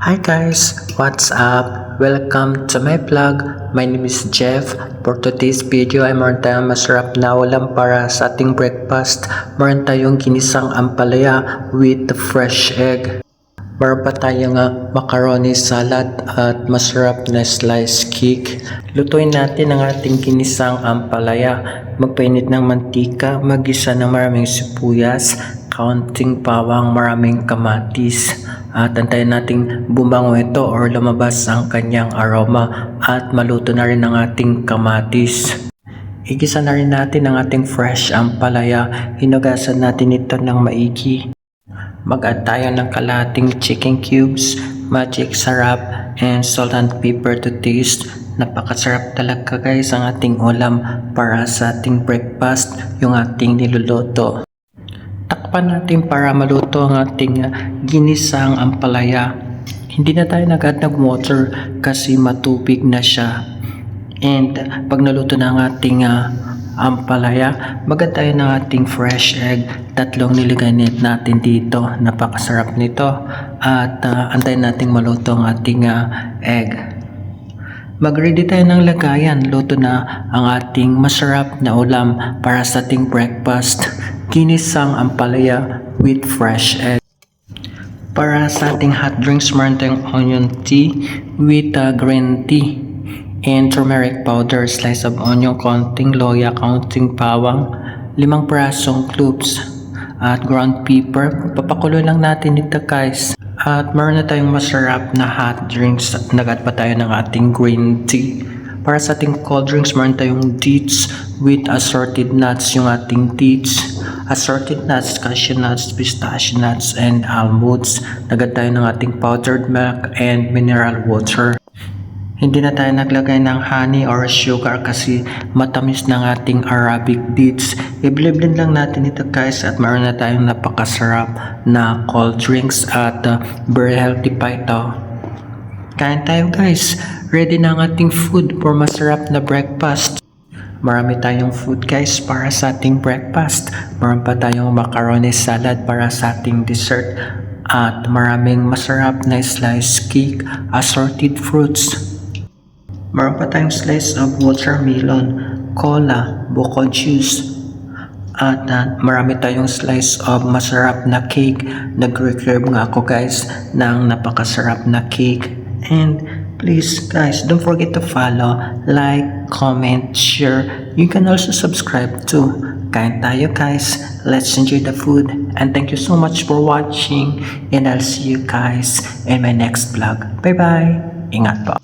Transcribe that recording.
Hi guys, what's up? Welcome to my vlog. My name is Jeff. For today's video ay meron tayong masarap na ulam para sa ating breakfast. Meron tayong ginisang ampalaya with fresh egg. Meron pa tayong macaroni salad at masarap na sliced cake. Lutuin natin ang ating ginisang ampalaya. Magpainit ng mantika, magisa ng maraming sibuyas, kaunting bawang, maraming kamatis. At antayin nating bumango ito or lumabas ang kanyang aroma at maluto na rin ang ating kamatis. Igisa na rin natin ang ating fresh ampalaya. Hinugasan natin ito ng maigi. Mag-add tayo ng kalahating chicken cubes, magic sarap, and salt and pepper to taste. Napakasarap talaga guys ang ating ulam para sa ating breakfast, yung ating niluluto. Takpan natin para maluto ang ating ginisang ampalaya. Hindi na tayo nag-add ng water kasi matubig na siya. And pag naluto na ang ating ampalaya, mag-add tayo ng ating fresh egg. 3 nilagay natin dito. Napakasarap nito. At antayin natin maluto ang ating egg. Mag-ready tayo ng lagayan. Luto na ang ating masarap na ulam para sa ating breakfast. Ginisang ampalaya with fresh egg. Para sa ating hot drinks, meron tayong onion tea with green tea and turmeric powder, slice of onion, konting loya, konting bawang, 5 prasong cloves at ground pepper. Papakulo lang natin ito guys. At meron na tayong masarap na hot drinks. Nag-add pa tayo ng ating green tea. Para sa ating cold drinks, meron tayong dates with assorted nuts. Yung ating dates, assorted nuts, cashew nuts, pistachio nuts, and almonds. Nag-add tayo ng ating powdered milk and mineral water. Hindi na tayo naglagay ng honey or sugar kasi matamis ng ating Arabic dates. I-blend lang natin ito guys at meron na tayong napakasarap na cold drinks at very healthy pa ito. Kain tayo guys. Ready na ang ating food for masarap na breakfast. Marami tayong food guys para sa ating breakfast. Meron pa tayong macaroni salad para sa ating dessert. At maraming masarap na sliced cake, assorted fruits. Meron pa tayong slice of watermelon, cola, buko juice, at marami tayong slice of masarap na cake. Nag-reserve nga ako guys ng napakasarap na cake. And please guys, don't forget to follow, like, comment, share. You can also subscribe too. Kain tayo guys. Let's enjoy the food. And thank you so much for watching. And I'll see you guys in my next vlog. Bye bye. Ingat po.